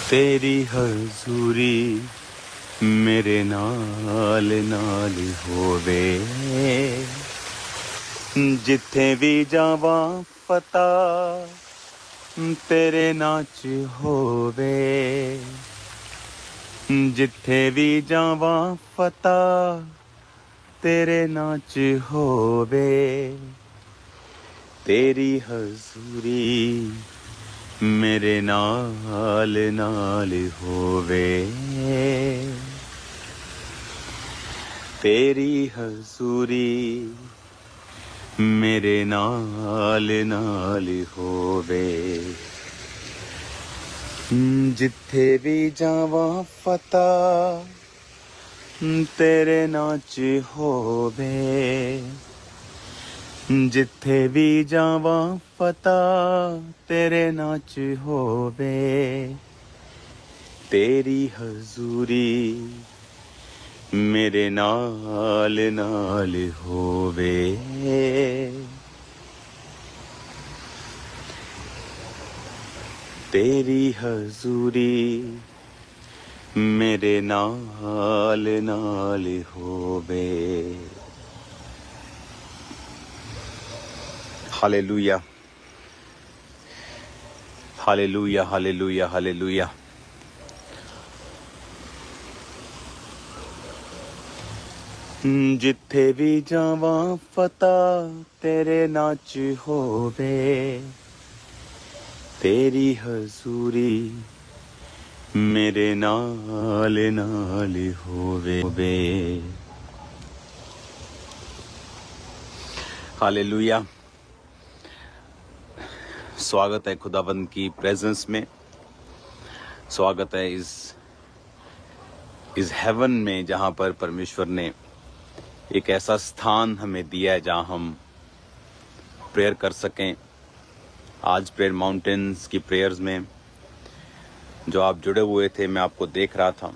तेरी हजूरी मेरे नाल नाल होवे, जिथे भी जावा पता तेरे नाच होवे, जिथे भी जावा पता तेरे नाच होवे, तेरी हजूरी मेरे नाल नाल होवे, तेरी हजूरी मेरे नाल नाल होवे, जिथे भी जावा पता तेरे नाच होवे, जिथे भी जावा पता तेरे नाच होवे, तेरी हजूरी मेरे नाल नाल होवे, तेरी हजूरी मेरे नाल नाल होवे। Hallelujah, hallelujah, hallelujah, hallelujah. जिथे भी जावा पता तेरे नाच होवे, तेरी हजूरी मेरे नाल नाल होवे। हालेलुया। स्वागत है खुदाबंद की प्रेजेंस में, स्वागत है इस हेवन में जहां पर परमेश्वर ने एक ऐसा स्थान हमें दिया है जहां हम प्रेयर कर सकें। आज प्रेयर माउंटेन्स की प्रेयर्स में जो आप जुड़े हुए थे, मैं आपको देख रहा था,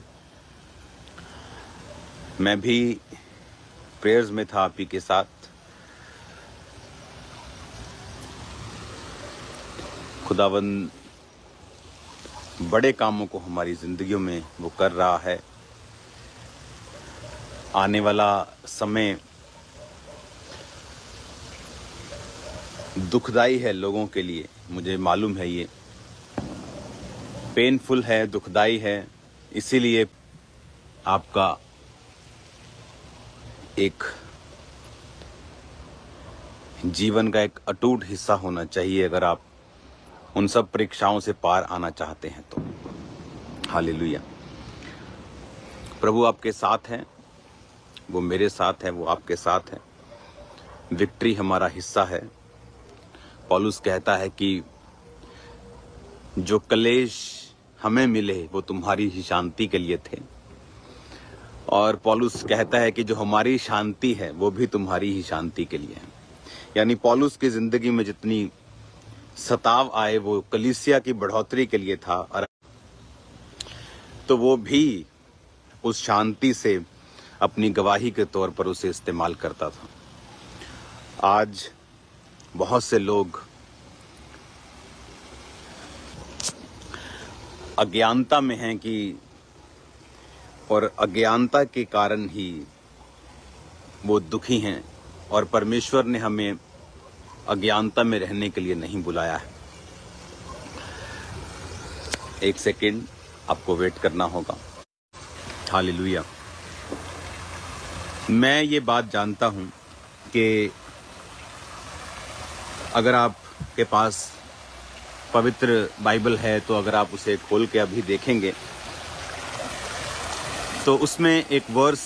मैं भी प्रेयर्स में था आप ही के साथ। खुदावंद बड़े कामों को हमारी जिंदगियों में वो कर रहा है। आने वाला समय दुखदाई है लोगों के लिए, मुझे मालूम है, ये पेनफुल है, दुखदाई है। इसीलिए आपका एक जीवन का एक अटूट हिस्सा होना चाहिए अगर आप उन सब परीक्षाओं से पार आना चाहते हैं तो। हालेलुया। प्रभु आपके साथ हैं, वो मेरे साथ है, वो आपके साथ है। विक्ट्री हमारा हिस्सा है। पौलुस कहता है कि जो क्लेश हमें मिले वो तुम्हारी ही शांति के लिए थे, और पौलुस कहता है कि जो हमारी शांति है वो भी तुम्हारी ही शांति के लिए है। यानी पौलुस की जिंदगी में जितनी सताव आए वो कलीसिया की बढ़ोतरी के लिए था, और तो वो भी उस शांति से अपनी गवाही के तौर पर उसे इस्तेमाल करता था। आज बहुत से लोग अज्ञानता में हैं कि, और अज्ञानता के कारण ही वो दुखी हैं, और परमेश्वर ने हमें अज्ञानता में रहने के लिए नहीं बुलाया है। एक सेकेंड आपको वेट करना होगा। हालेलुया। मैं ये बात जानता हूं कि अगर आपके पास पवित्र बाइबल है तो अगर आप उसे खोल के अभी देखेंगे तो उसमें एक वर्स,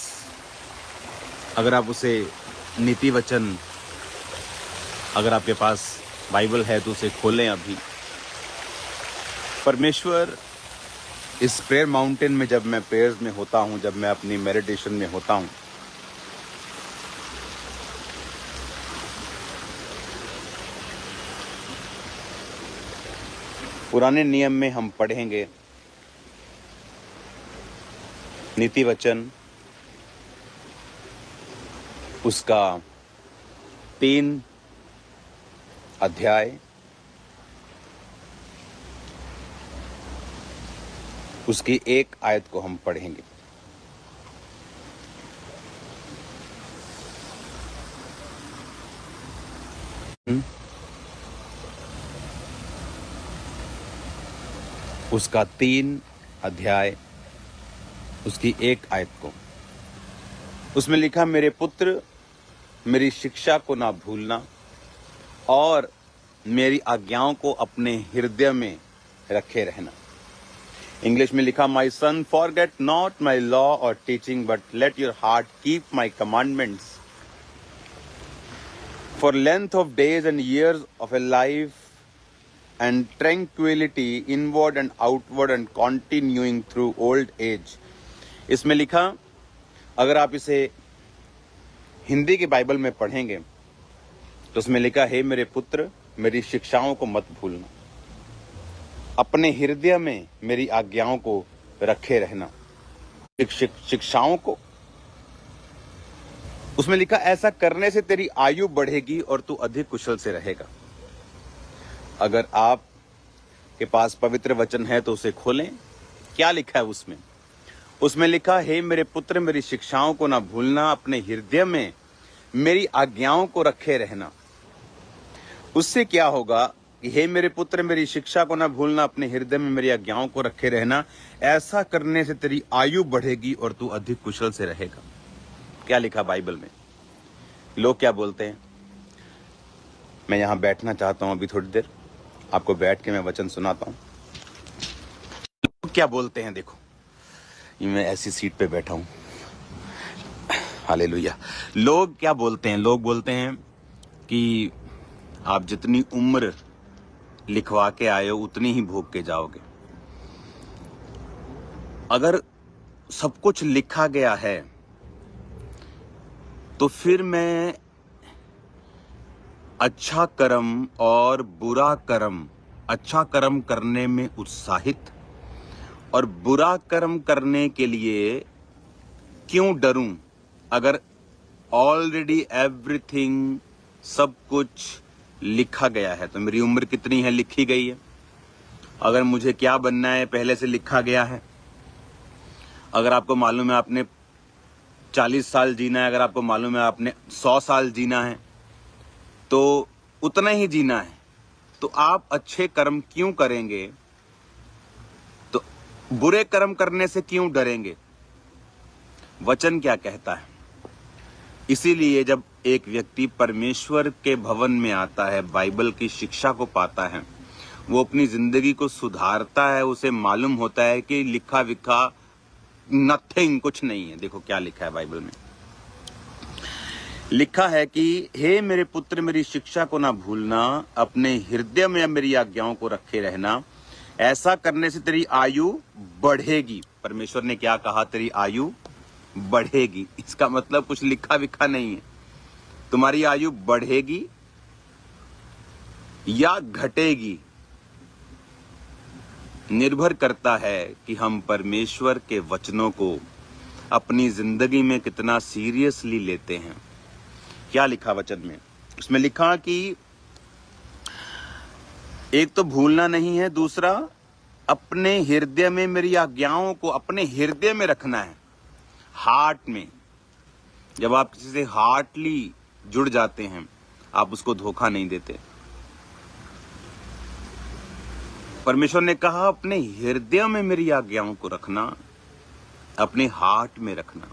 अगर आप उसे नीति वचन, अगर आपके पास बाइबल है तो उसे खोलें अभी। परमेश्वर इस प्रेयर माउंटेन में जब मैं प्रेयर्स में होता हूं, जब मैं अपनी मेडिटेशन में होता हूं, पुराने नियम में हम पढ़ेंगे नीति वचन उसका 3 अध्याय उसकी एक आयत को हम पढ़ेंगे। उसका 3 अध्याय उसकी एक आयत को। उसमें लिखा, मेरे पुत्र मेरी शिक्षा को ना भूलना और मेरी आज्ञाओं को अपने हृदय में रखे रहना। इंग्लिश में लिखा, माई सन फॉरगेट नॉट माई लॉ और teaching but let your heart keep my commandments for length of days and years of a life and tranquility inward and outward and continuing through old age। इसमें लिखा, अगर आप इसे हिंदी के Bible में पढ़ेंगे तो उसमें लिखा, हे मेरे पुत्र मेरी शिक्षाओं को मत भूलना, अपने हृदय में मेरी आज्ञाओं को रखे रहना। शिक्षाओं को, उसमें लिखा, ऐसा करने से तेरी आयु बढ़ेगी और तू अधिक कुशल से रहेगा। अगर आप के पास पवित्र वचन है तो उसे खोलें। क्या लिखा है उसमें? उसमें लिखा, हे मेरे पुत्र मेरी शिक्षाओं को ना भूलना, अपने हृदय में मेरी आज्ञाओं को रखे रहना। उससे क्या होगा कि हे मेरे पुत्र मेरी शिक्षा को ना भूलना, अपने हृदय में मेरी आज्ञाओं को रखे रहना, ऐसा करने से तेरी आयु बढ़ेगी और तू अधिक कुशल से रहेगा। क्या लिखा बाइबल में? लोग क्या बोलते हैं? मैं यहां बैठना चाहता हूं अभी थोड़ी देर, आपको बैठ के मैं वचन सुनाता हूं। लोग क्या बोलते हैं? देखो, मैं ऐसी सीट पे बैठा हूं, हालेलुया। लोग क्या बोलते हैं? लोग बोलते हैं कि आप जितनी उम्र लिखवा के आए हो उतनी ही भोग के जाओगे। अगर सब कुछ लिखा गया है तो फिर मैं अच्छा कर्म और बुरा कर्म, अच्छा कर्म करने में उत्साहित और बुरा कर्म करने के लिए क्यों डरूं? अगर ऑलरेडी एवरीथिंग, सब कुछ लिखा गया है तो मेरी उम्र कितनी है लिखी गई है। अगर मुझे क्या बनना है पहले से लिखा गया है। अगर आपको मालूम है आपने 40 साल जीना है, अगर आपको मालूम है आपने 100 साल जीना है तो उतना ही जीना है, तो आप अच्छे कर्म क्यों करेंगे? तो बुरे कर्म करने से क्यों डरेंगे? वचन क्या कहता है? इसीलिए जब एक व्यक्ति परमेश्वर के भवन में आता है, बाइबल की शिक्षा को पाता है, वो अपनी जिंदगी को सुधारता है, उसे मालूम होता है कि लिखा विखा नथिंग, कुछ नहीं है। देखो क्या लिखा है बाइबल में। लिखा है कि हे मेरे पुत्र मेरी शिक्षा को ना भूलना, अपने हृदय में मेरी आज्ञाओं को रखे रहना, ऐसा करने से तेरी आयु बढ़ेगी। परमेश्वर ने क्या कहा? तेरी आयु बढ़ेगी। इसका मतलब कुछ लिखा विखा नहीं है। तुम्हारी आयु बढ़ेगी या घटेगी निर्भर करता है कि हम परमेश्वर के वचनों को अपनी जिंदगी में कितना सीरियसली लेते हैं। क्या लिखा वचन में? उसमें लिखा कि एक तो भूलना नहीं है, दूसरा अपने हृदय में मेरी आज्ञाओं को अपने हृदय में रखना है, हार्ट में। जब आप किसी से हार्टली जुड़ जाते हैं, आप उसको धोखा नहीं देते। परमेश्वर ने कहा अपने हृदय में मेरी आज्ञाओं को रखना, अपने हार्ट में रखना,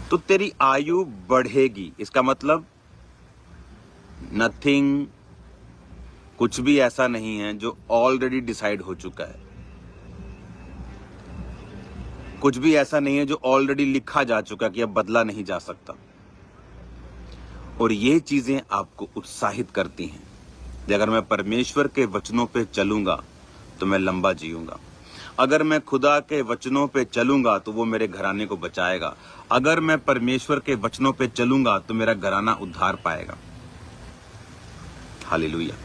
तो तेरी आयु बढ़ेगी। इसका मतलब नथिंग, कुछ भी ऐसा नहीं है जो ऑलरेडी डिसाइड हो चुका है। कुछ भी ऐसा नहीं है जो ऑलरेडी लिखा जा चुका कि अब बदला नहीं जा सकता। और ये चीजें आपको उत्साहित करती हैं कि अगर मैं परमेश्वर के वचनों पे चलूंगा तो मैं लंबा जीऊंगा। अगर मैं खुदा के वचनों पे चलूंगा तो वो मेरे घराने को बचाएगा। अगर मैं परमेश्वर के वचनों पे चलूंगा तो मेरा घराना उद्धार पाएगा। हालेलुया।